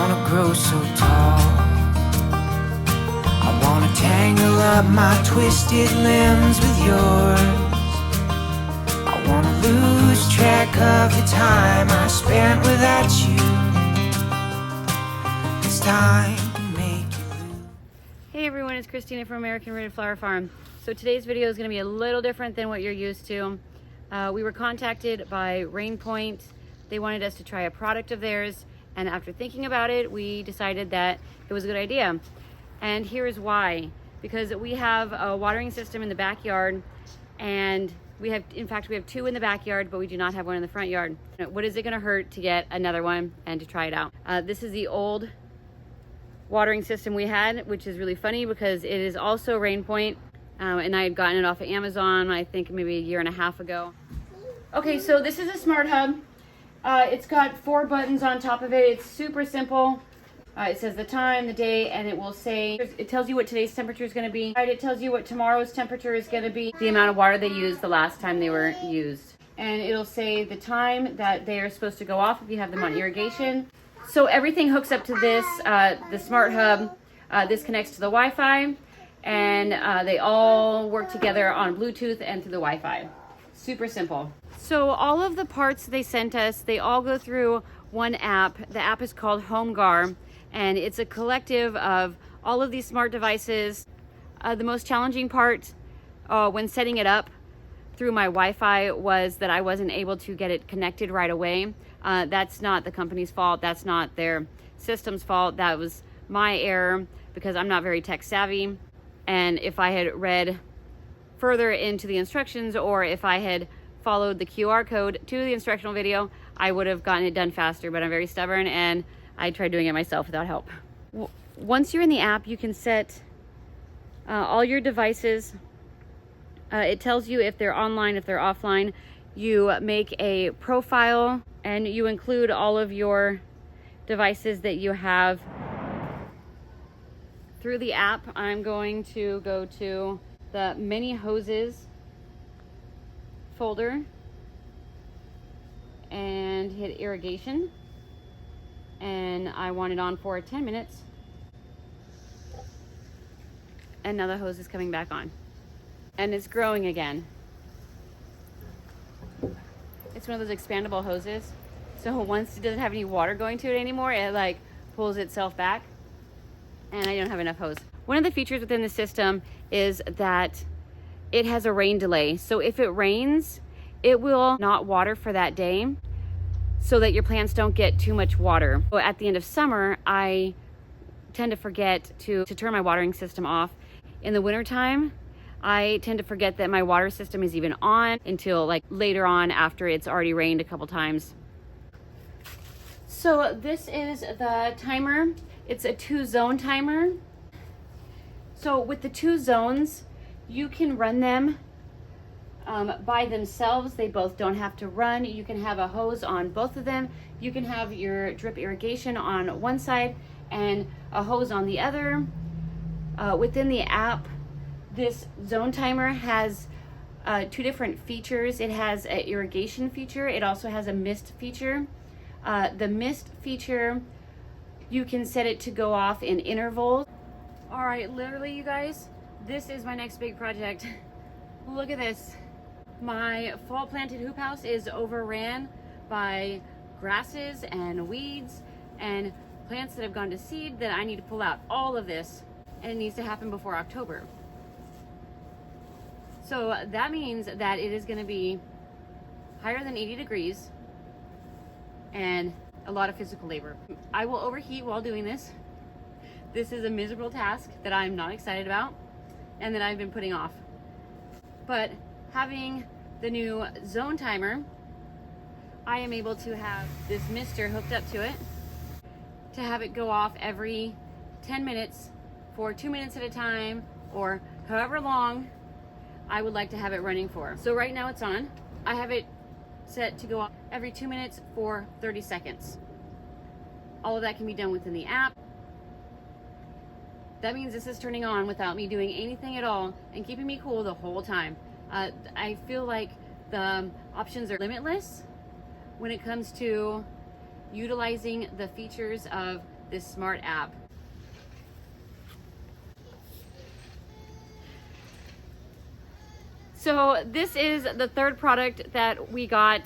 wanna grow so tall. I wanna tangle up my twisted limbs with yours. I wanna lose track of the time I spent without you. It's time to make you lose. Hey everyone, it's Christina from American Rooted Flower Farm. So today's video is going to be a little different than what you're used to. We were contacted by RainPoint. They wanted us to try a product of theirs, and after thinking about it, we decided that it was a good idea. And here's why. Because we have a watering system in the backyard, and we have two in the backyard, but we do not have one in the front yard. What is it going to hurt to get another one and to try it out? This is the old watering system we had, which is really funny because it is also RainPoint, and I had gotten it off of Amazon, I think maybe a year and a half ago. Okay, so this is a smart hub. It's got 4 buttons on top of it. It's super simple. It says the time, the day, and it will say, it tells you what today's temperature is going to be. It tells you what tomorrow's temperature is going to be, the amount of water they used the last time they were used. And it'll say the time that they are supposed to go off if you have them on irrigation. So everything hooks up to this, the smart hub. This connects to the Wi-Fi, and they all work together on Bluetooth and through the Wi-Fi. Super simple. So all of the parts they sent us, they all go through one app. The app is called HomeGar, and it's a collective of all of these smart devices. The most challenging part when setting it up through my Wi-Fi was that I wasn't able to get it connected right away. That's not the company's fault. That's not their system's fault. That was my error because I'm not very tech savvy. And if I had read further into the instructions, or if I had followed the QR code to the instructional video, I would have gotten it done faster, but I'm very stubborn and I tried doing it myself without help. Once you're in the app, you can set all your devices. It tells you if they're online, if they're offline. You make a profile and you include all of your devices that you have through the app. I'm going to go to the mini hoses folder and hit irrigation, and I want it on for 10 minutes, and now the hose is coming back on and it's growing again. It's one of those expandable hoses, so once it doesn't have any water going to it anymore, it like pulls itself back, and I don't have enough hose. One of the features within the system is that it has a rain delay. So if it rains, it will not water for that day so that your plants don't get too much water. So at the end of summer, I tend to forget to turn my watering system off. In the wintertime, I tend to forget that my water system is even on until like later on after it's already rained a couple times. So this is the timer. It's a 2-zone timer. So with the 2 zones, you can run them by themselves. They both don't have to run. You can have a hose on both of them. You can have your drip irrigation on one side and a hose on the other. Within the app, this zone timer has 2 different features. It has an irrigation feature. It also has a mist feature. The mist feature, you can set it to go off in intervals. All right, literally, you guys, this is my next big project. Look at this. My fall planted hoop house is overran by grasses and weeds and plants that have gone to seed that I need to pull out. All of this, and it needs to happen before October. So that means that it is going to be higher than 80 degrees and a lot of physical labor. I will overheat while doing this. This is a miserable task that I'm not excited about and that I've been putting off. But having the new zone timer, I am able to have this mister hooked up to it to have it go off every 10 minutes for 2 minutes at a time, or however long I would like to have it running for. So right now it's on. I have it set to go off every 2 minutes for 30 seconds. All of that can be done within the app. That means this is turning on without me doing anything at all and keeping me cool the whole time. I feel like the options are limitless when it comes to utilizing the features of this smart app. So this is the third product that we got.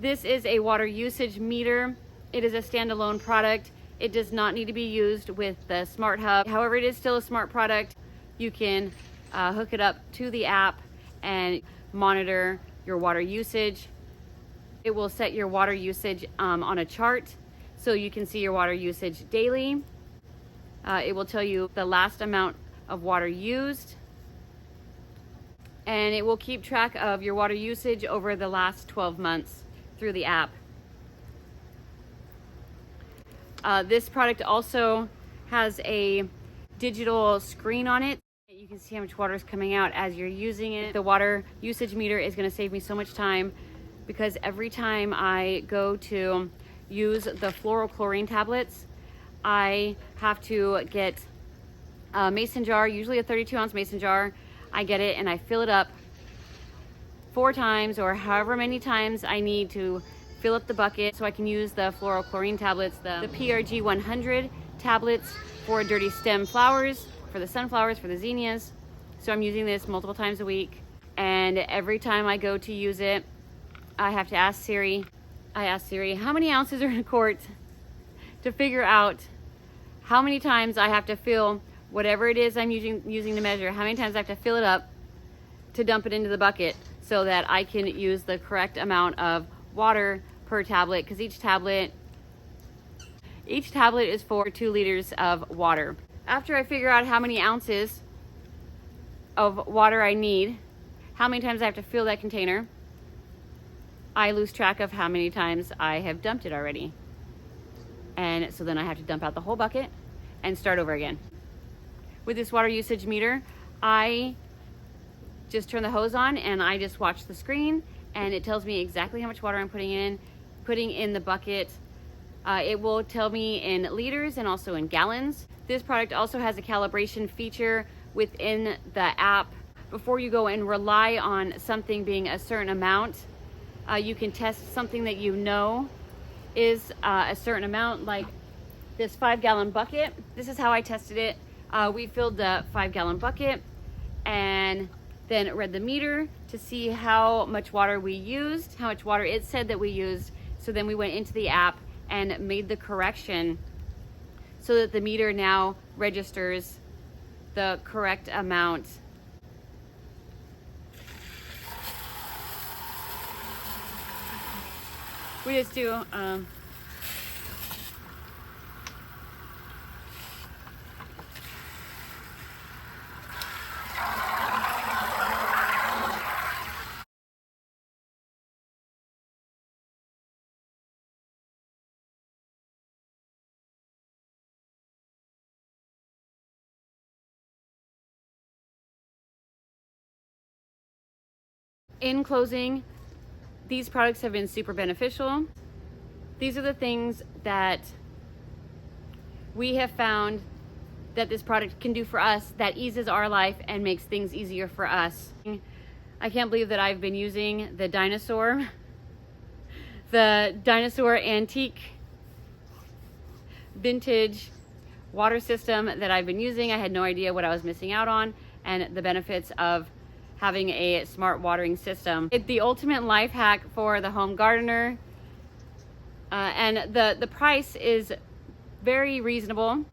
This is a water usage meter. It is a standalone product. It does not need to be used with the smart hub. However, it is still a smart product. You can hook it up to the app and monitor your water usage. It will set your water usage on a chart so you can see your water usage daily. It will tell you the last amount of water used, and it will keep track of your water usage over the last 12 months through the app. This product also has a digital screen on it. You can see how much water is coming out as you're using it. The water usage meter is going to save me so much time, because every time I go to use the floral chlorine tablets, I have to get a mason jar, usually a 32-ounce mason jar. I get it and I fill it up 4 times, or however many times I need to fill up the bucket, so I can use the floral chlorine tablets, the PRG 100 tablets for dirty stem flowers, for the sunflowers, for the zinnias. So I'm using this multiple times a week, and every time I go to use it, I have to ask Siri. I ask Siri how many ounces are in a quart, to figure out how many times I have to fill whatever it is I'm using to measure, how many times I have to fill it up to dump it into the bucket, so that I can use the correct amount of water per tablet, because each tablet is for 2 liters of water. After I figure out how many ounces of water I need, how many times I have to fill that container, I lose track of how many times I have dumped it already. And so then I have to dump out the whole bucket and start over again. With this water usage meter, I just turn the hose on and I just watch the screen, and it tells me exactly how much water I'm putting in the bucket. It will tell me in liters and also in gallons. This product also has a calibration feature within the app. Before you go and rely on something being a certain amount, you can test something that you know is a certain amount, like this 5-gallon bucket. This is how I tested it. We filled the 5-gallon bucket and then read the meter to see how much water we used, how much water it said that we used. So then we went into the app and made the correction so that the meter now registers the correct amount. We just do in closing, these products have been super beneficial. These are the things that we have found that this product can do for us that eases our life and makes things easier for us. I can't believe that I've been using the dinosaur antique vintage water system that I've been using. I had no idea what I was missing out on and the benefits of having a smart watering system. It's the ultimate life hack for the home gardener, and the price is very reasonable.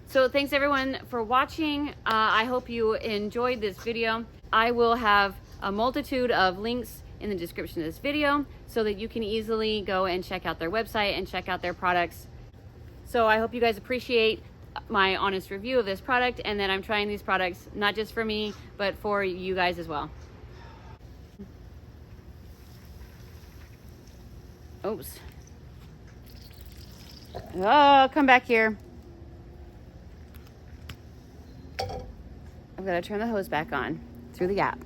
So thanks everyone for watching. I hope you enjoyed this video. I will have a multitude of links in the description of this video so that you can easily go and check out their website and check out their products. So I hope you guys appreciate my honest review of this product, and that I'm trying these products not just for me but for you guys as well. Oops. Oh, come back here. I've got to turn the hose back on through the app.